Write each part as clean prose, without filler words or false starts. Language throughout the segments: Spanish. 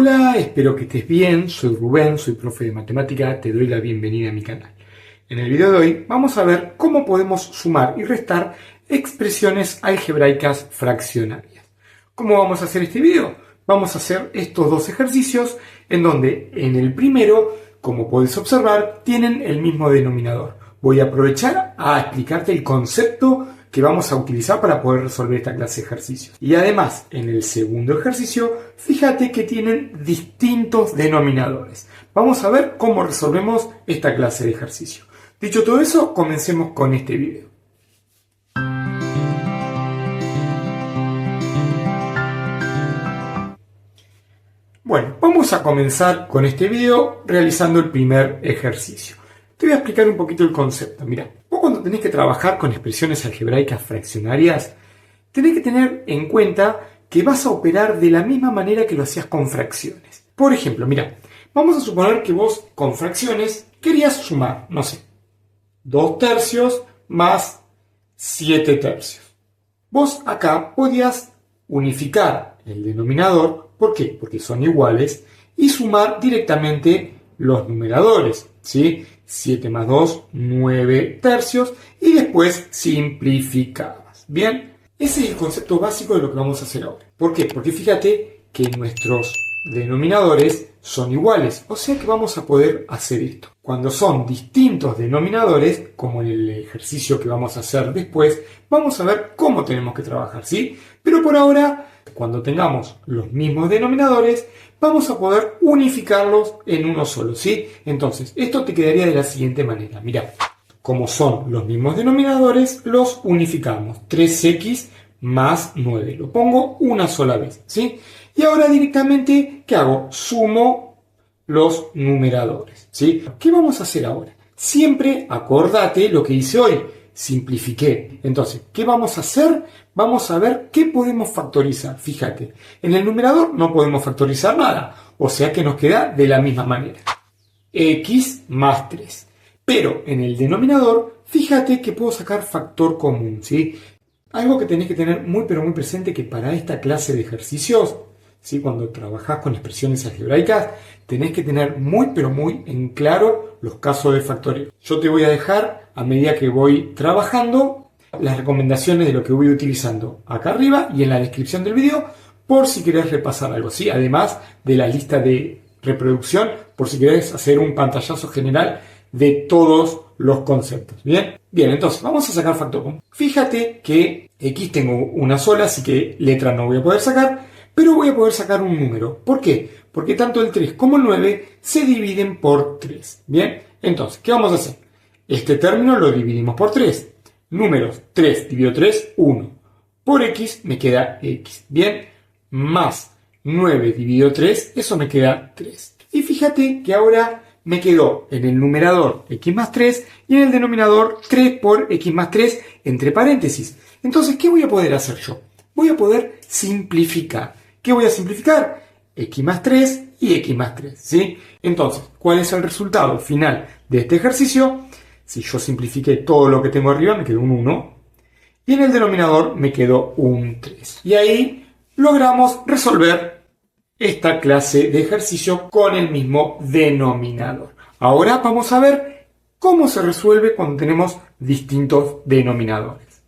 Hola, espero que estés bien, soy Rubén, soy profe de matemática, te doy la bienvenida a mi canal. En el video de hoy vamos a ver cómo podemos sumar y restar expresiones algebraicas fraccionarias. ¿Cómo vamos a hacer este video? Vamos a hacer estos dos ejercicios en donde en el primero, como puedes observar, tienen el mismo denominador. Voy a aprovechar a explicarte el concepto que vamos a utilizar para poder resolver esta clase de ejercicios. Y además, en el segundo ejercicio, fíjate que tienen distintos denominadores. Vamos a ver cómo resolvemos esta clase de ejercicio. Dicho todo eso, comencemos con este video. Bueno, vamos a comenzar con este video realizando el primer ejercicio. Te voy a explicar un poquito el concepto. Mira, vos cuando tenés que trabajar con expresiones algebraicas fraccionarias, tenés que tener en cuenta que vas a operar de la misma manera que lo hacías con fracciones. Por ejemplo, mira, vamos a suponer que vos con fracciones querías sumar, no sé, 2 tercios más 7 tercios. Vos acá podías unificar el denominador, ¿por qué? Porque son iguales, y sumar directamente los numeradores, ¿sí? 7 más 2, 9 tercios, y después simplificabas. Bien, ese es el concepto básico de lo que vamos a hacer ahora. ¿Por qué? Porque fíjate que nuestros denominadores son iguales, o sea que vamos a poder hacer esto. Cuando son distintos denominadores, como en el ejercicio que vamos a hacer después, vamos a ver cómo tenemos que trabajar, ¿sí? Pero por ahora, cuando tengamos los mismos denominadores, vamos a poder unificarlos en uno solo, ¿sí? Entonces, esto te quedaría de la siguiente manera. Mira, como son los mismos denominadores, los unificamos. 3x más 9. Lo pongo una sola vez, ¿sí? Y ahora directamente, ¿qué hago? Sumo los numeradores, ¿sí? ¿Qué vamos a hacer ahora? Siempre acordate lo que hice hoy. Simplifiqué. Entonces, ¿qué vamos a hacer? Vamos a ver qué podemos factorizar. Fíjate, en el numerador no podemos factorizar nada, o sea que nos queda de la misma manera. X más 3. Pero en el denominador, fíjate que puedo sacar factor común, ¿sí? Algo que tenés que tener muy pero muy presente que para esta clase de ejercicios, ¿sí? Cuando trabajás con expresiones algebraicas, tenés que tener muy pero muy en claro los casos de factoreo. Yo te voy a dejar, a medida que voy trabajando, las recomendaciones de lo que voy utilizando acá arriba y en la descripción del video, por si querés repasar algo, ¿sí? Además de la lista de reproducción, por si querés hacer un pantallazo general de todos los conceptos. ¿Bien? Bien, entonces vamos a sacar factor común. Fíjate que X tengo una sola, así que letra no voy a poder sacar, pero voy a poder sacar un número. ¿Por qué? Porque tanto el 3 como el 9 se dividen por 3. ¿Bien? Entonces, ¿qué vamos a hacer? Este término lo dividimos por 3. Números 3 dividido 3, 1. Por X me queda X. ¿Bien? Más 9 dividido 3, eso me queda 3. Y fíjate que ahora me quedó en el numerador X más 3 y en el denominador 3 por X más 3 entre paréntesis. Entonces, ¿qué voy a poder hacer yo? Voy a poder simplificar. ¿Qué voy a simplificar? X más 3 y X más 3, ¿sí? Entonces, ¿cuál es el resultado final de este ejercicio? Si yo simplifiqué todo lo que tengo arriba, me quedó un 1. Y en el denominador me quedó un 3. Y ahí logramos resolver esta clase de ejercicio con el mismo denominador. Ahora vamos a ver cómo se resuelve cuando tenemos distintos denominadores.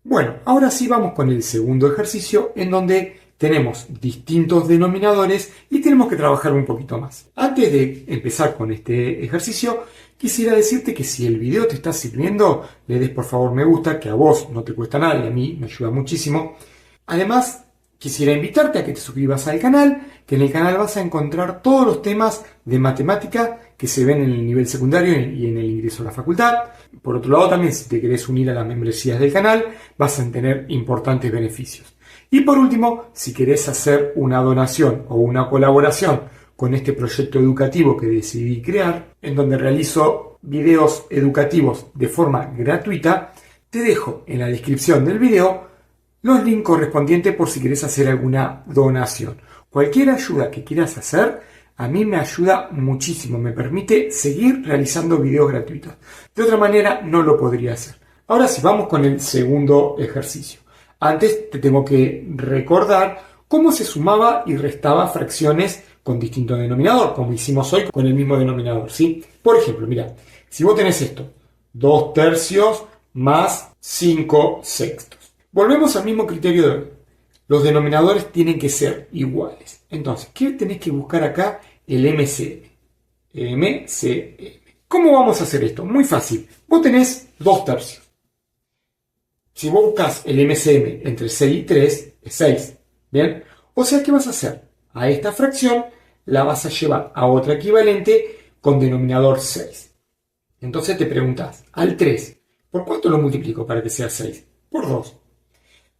Bueno, ahora sí vamos con el segundo ejercicio en donde tenemos distintos denominadores y tenemos que trabajar un poquito más. Antes de empezar con este ejercicio, quisiera decirte que si el video te está sirviendo, le des por favor me gusta, que a vos no te cuesta nada y a mí me ayuda muchísimo. Además, quisiera invitarte a que te suscribas al canal, que en el canal vas a encontrar todos los temas de matemática que se ven en el nivel secundario y en el ingreso a la facultad. Por otro lado, también si te querés unir a las membresías del canal, vas a tener importantes beneficios. Y por último, si querés hacer una donación o una colaboración con este proyecto educativo que decidí crear, en donde realizo videos educativos de forma gratuita, te dejo en la descripción del video los links correspondientes por si querés hacer alguna donación. Cualquier ayuda que quieras hacer, a mí me ayuda muchísimo, me permite seguir realizando videos gratuitos. De otra manera no lo podría hacer. Ahora sí, vamos con el segundo ejercicio. Antes te tengo que recordar cómo se sumaba y restaba fracciones con distinto denominador, como hicimos hoy con el mismo denominador, ¿sí? Por ejemplo, mira, si vos tenés esto, 2 tercios más 5 sextos. Volvemos al mismo criterio de hoy. Los denominadores tienen que ser iguales. Entonces, ¿qué tenés que buscar acá? El MCM. MCM. ¿Cómo vamos a hacer esto? Muy fácil. Vos tenés 2 tercios. Si vos buscas el MCM entre 6 y 3, es 6. ¿Bien? O sea, ¿qué vas a hacer? A esta fracción la vas a llevar a otra equivalente con denominador 6. Entonces te preguntas, al 3, ¿por cuánto lo multiplico para que sea 6? Por 2.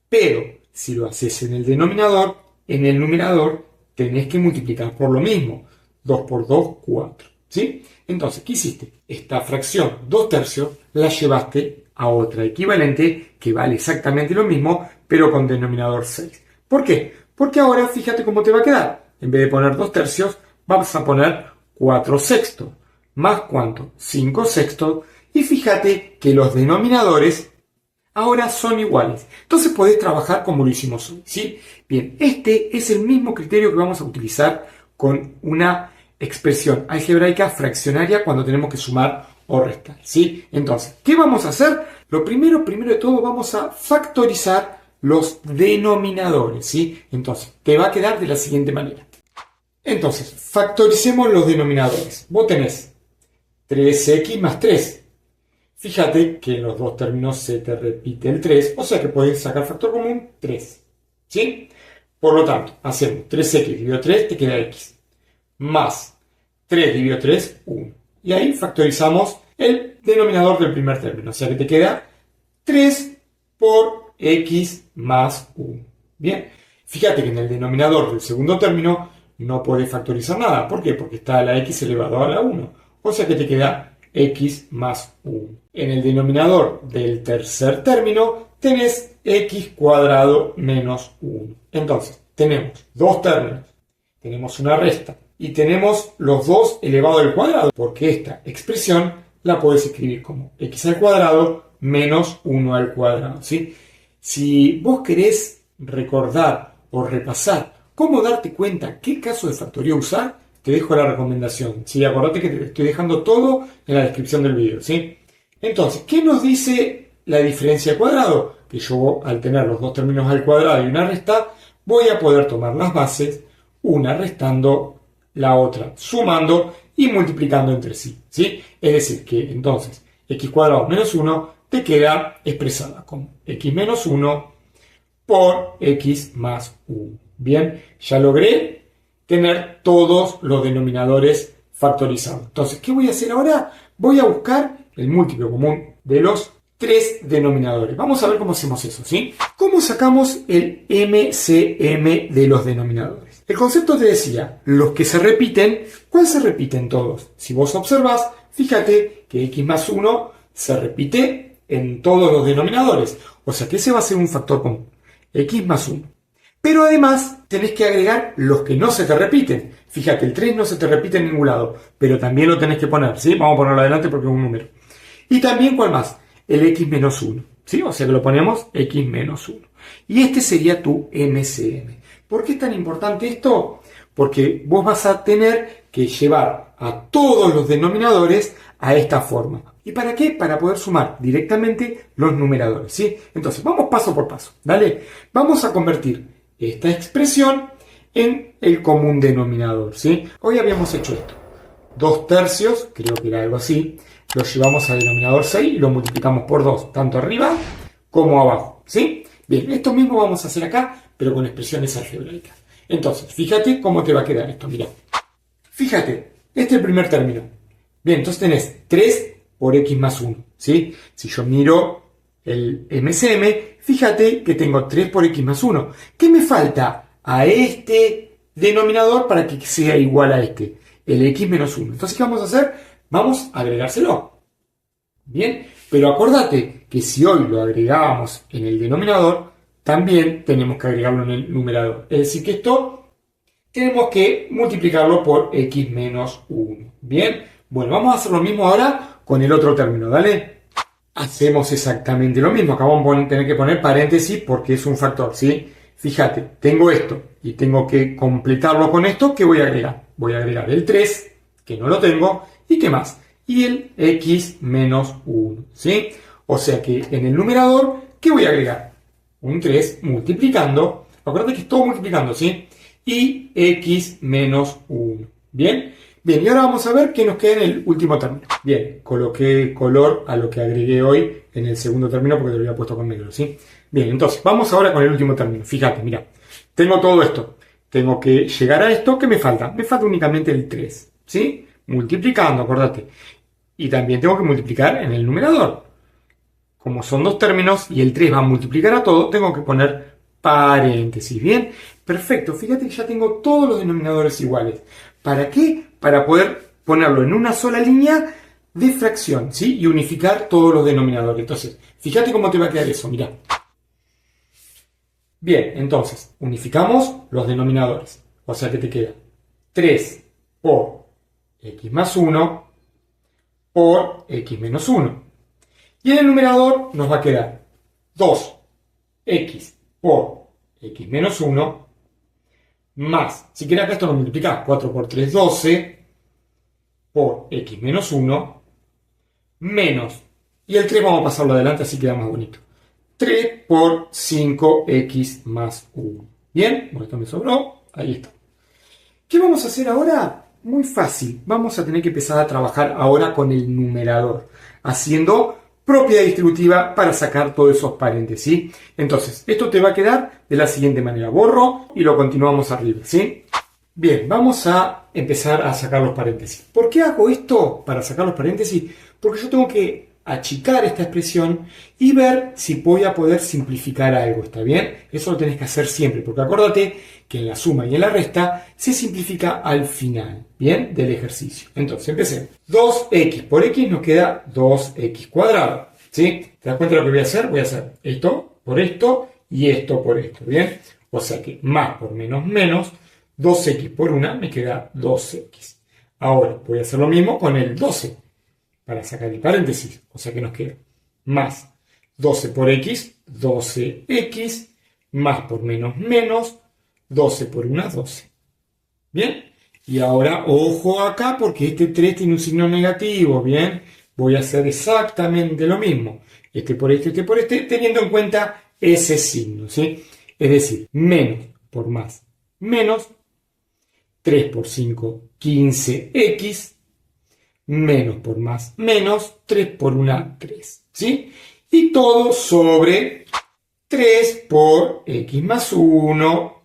Pero si lo haces en el denominador, en el numerador tenés que multiplicar por lo mismo. 2 por 2, 4. ¿Sí? Entonces, ¿qué hiciste? Esta fracción 2 tercios la llevaste a otra equivalente que vale exactamente lo mismo, pero con denominador 6. ¿Por qué? Porque ahora fíjate cómo te va a quedar. En vez de poner 2 tercios, vamos a poner 4 sextos. ¿Más cuánto? 5 sextos. Y fíjate que los denominadores ahora son iguales. Entonces podés trabajar como lo hicimos hoy, ¿sí? Bien, este es el mismo criterio que vamos a utilizar con una expresión algebraica fraccionaria cuando tenemos que sumar o restar, ¿sí? Entonces, ¿qué vamos a hacer? Lo primero de todo, vamos a factorizar los denominadores, ¿sí? Entonces, te va a quedar de la siguiente manera. Entonces, factoricemos los denominadores. Vos tenés 3x más 3. Fíjate que en los dos términos se te repite el 3, o sea que puedes sacar factor común 3, ¿sí? Por lo tanto, hacemos 3x dividido 3, te queda x, más 3 dividido 3, 1. Y ahí factorizamos el denominador del primer término, o sea que te queda 3 por x más 1. Bien, fíjate que en el denominador del segundo término no podés factorizar nada. ¿Por qué? Porque está la x elevado a la 1, o sea que te queda x más 1. En el denominador del tercer término tenés x cuadrado menos 1. Entonces, tenemos dos términos, tenemos una resta y tenemos los dos elevado al cuadrado, porque esta expresión la podés escribir como x al cuadrado menos 1 al cuadrado, ¿sí? Si vos querés recordar o repasar cómo darte cuenta qué caso de factoría usar, te dejo la recomendación, ¿sí? Acordate que te estoy dejando todo en la descripción del video, ¿sí? Entonces, ¿qué nos dice la diferencia al cuadrado? Que yo, al tener los dos términos al cuadrado y una resta, voy a poder tomar las bases, una restando, la otra sumando y multiplicando entre sí, ¿sí? Es decir, que entonces x cuadrado menos 1 te queda expresada como x menos 1 por x más 1. Bien, ya logré tener todos los denominadores factorizados. Entonces, ¿qué voy a hacer ahora? Voy a buscar el múltiplo común de los tres denominadores. Vamos a ver cómo hacemos eso, ¿sí? ¿Cómo sacamos el MCM de los denominadores? El concepto te decía, los que se repiten, ¿cuáles se repiten todos? Si vos observás, fíjate que x más 1 se repite en todos los denominadores. O sea que ese va a ser un factor común. X más 1. Pero además tenés que agregar los que no se te repiten. Fíjate, el 3 no se te repite en ningún lado, pero también lo tenés que poner, ¿sí? Vamos a ponerlo adelante porque es un número. Y también, ¿cuál más? El x menos 1, ¿sí? O sea que lo ponemos x menos 1. Y este sería tu MCM. ¿Por qué es tan importante esto? Porque vos vas a tener que llevar a todos los denominadores a esta forma. ¿Y para qué? Para poder sumar directamente los numeradores, ¿sí? Entonces, vamos paso por paso, ¿vale? Vamos a convertir esta expresión en el común denominador, ¿sí? Hoy habíamos hecho esto. 2 tercios, creo que era algo así, lo llevamos al denominador 6 y lo multiplicamos por 2, tanto arriba como abajo, ¿sí? Bien, esto mismo vamos a hacer acá, pero con expresiones algebraicas. Entonces, fíjate cómo te va a quedar esto, mira. Fíjate, este es el primer término. Bien, entonces tenés 3 por x más 1, ¿sí? Si yo miro el MCM, fíjate que tengo 3 por x más 1. ¿Qué me falta a este denominador para que sea igual a este? El x menos 1. Entonces, ¿qué vamos a hacer? Vamos a agregárselo. Bien, pero acordate que si hoy lo agregábamos en el denominador, también tenemos que agregarlo en el numerador. Es decir, que esto tenemos que multiplicarlo por x menos 1. Bien, bueno, vamos a hacer lo mismo ahora con el otro término, ¿dale? Hacemos exactamente lo mismo. Acá vamos a tener que poner paréntesis porque es un factor, ¿sí? Fíjate, tengo esto, y tengo que completarlo con esto, ¿qué voy a agregar? Voy a agregar el 3, que no lo tengo, ¿y qué más? Y el x menos 1, ¿sí? O sea que en el numerador, ¿qué voy a agregar? Un 3 multiplicando, acuérdate que es todo multiplicando, ¿sí? Y x menos 1, ¿bien? Bien, y ahora vamos a ver qué nos queda en el último término. Bien, coloqué color a lo que agregué hoy en el segundo término porque te lo había puesto con negro, ¿sí? Bien, entonces, vamos ahora con el último término. Fíjate, mira, tengo todo esto. Tengo que llegar a esto, ¿qué me falta? Me falta únicamente el 3, ¿sí? Multiplicando, acordate. Y también tengo que multiplicar en el numerador. Como son dos términos y el 3 va a multiplicar a todo, tengo que poner paréntesis. Bien, perfecto. Fíjate que ya tengo todos los denominadores iguales. ¿Para qué? Para poder ponerlo en una sola línea de fracción, ¿sí? Y unificar todos los denominadores. Entonces, fíjate cómo te va a quedar eso, mirá. Bien, entonces, unificamos los denominadores. O sea que te queda 3 por x más 1 por x menos 1. Y en el numerador nos va a quedar 2x por x menos 1 más, si quieres acá esto lo multiplicás, 4 por 3, 12 por x menos 1 menos, y el 3 vamos a pasarlo adelante así queda más bonito, 3 por 5x más 1. Bien, bueno, esto me sobró, ahí está. ¿Qué vamos a hacer ahora? Muy fácil, vamos a tener que empezar a trabajar ahora con el numerador, haciendo propiedad distributiva para sacar todos esos paréntesis, ¿sí? Entonces, esto te va a quedar de la siguiente manera. Borro y lo continuamos arriba, ¿sí? Bien, vamos a empezar a sacar los paréntesis. ¿Por qué hago esto para sacar los paréntesis? Porque yo tengo que achicar esta expresión y ver si voy a poder simplificar algo, ¿está bien? Eso lo tenés que hacer siempre, porque acuérdate que en la suma y en la resta se simplifica al final, ¿bien? Del ejercicio. Entonces, empecemos. 2x por x nos queda 2x cuadrado, ¿sí? ¿Te das cuenta de lo que voy a hacer? Voy a hacer esto por esto y esto por esto, ¿bien? O sea que más por menos menos, 2x por 1 me queda 2x. Ahora voy a hacer lo mismo con el 12 para sacar el paréntesis, o sea que nos queda más 12 por x, 12x, más por menos menos, 12 por 1, 12. ¿Bien? Y ahora, ojo acá, porque este 3 tiene un signo negativo, ¿bien? Voy a hacer exactamente lo mismo. Este por este, teniendo en cuenta ese signo, ¿sí? Es decir, menos por más, menos, 3 por 5, 15x, menos por más, menos, 3 por 1, 3, ¿sí? Y todo sobre 3 por x más 1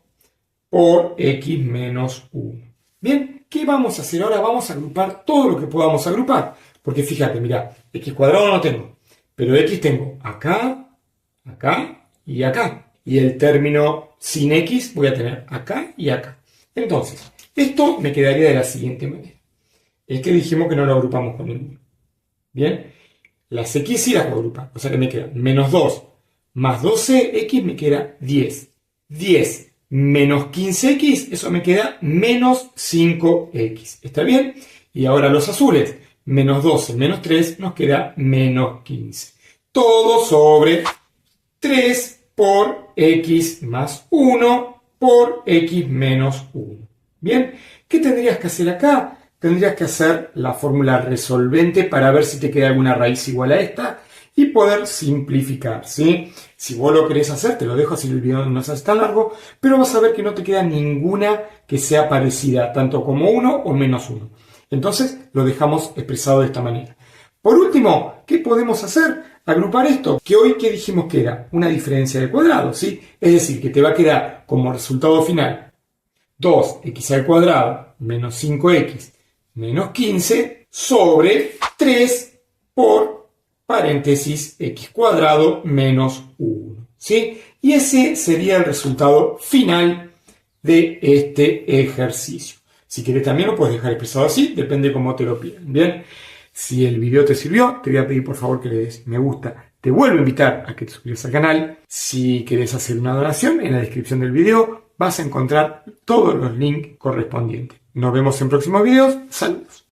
por x menos 1. Bien, ¿qué vamos a hacer ahora? Vamos a agrupar todo lo que podamos agrupar. Porque fíjate, mira, x cuadrado no tengo, pero x tengo acá, acá y acá. Y el término sin x voy a tener acá y acá. Entonces, esto me quedaría de la siguiente manera. Es que dijimos que no lo agrupamos con el 1. Bien, las x sí las voy a agrupar. O sea que me queda menos 2 más 12x me queda 10. 10 menos 15x, eso me queda menos 5x. ¿Está bien? Y ahora los azules. Menos 12 menos 3 nos queda menos 15. Todo sobre 3 por x más 1 por x menos 1. Bien, ¿qué tendrías que hacer acá? Tendrías que hacer la fórmula resolvente para ver si te queda alguna raíz igual a esta y poder simplificar, ¿sí? Si vos lo querés hacer, te lo dejo así el video no se hace tan largo, pero vas a ver que no te queda ninguna que sea parecida, tanto como 1 o menos 1. Entonces lo dejamos expresado de esta manera. Por último, ¿qué podemos hacer? Agrupar esto, que hoy que dijimos que era una diferencia de cuadrados, ¿sí? Es decir, que te va a quedar como resultado final 2x al cuadrado menos 5x menos 15 sobre 3 por paréntesis x cuadrado menos 1, ¿sí? Y ese sería el resultado final de este ejercicio. Si quieres también lo puedes dejar expresado así, depende de cómo te lo pidan, ¿bien? Si el video te sirvió, te voy a pedir por favor que le des me gusta. Te vuelvo a invitar a que te suscribas al canal. Si querés hacer una donación, en la descripción del video vas a encontrar todos los links correspondientes. Nos vemos en próximos videos. Saludos.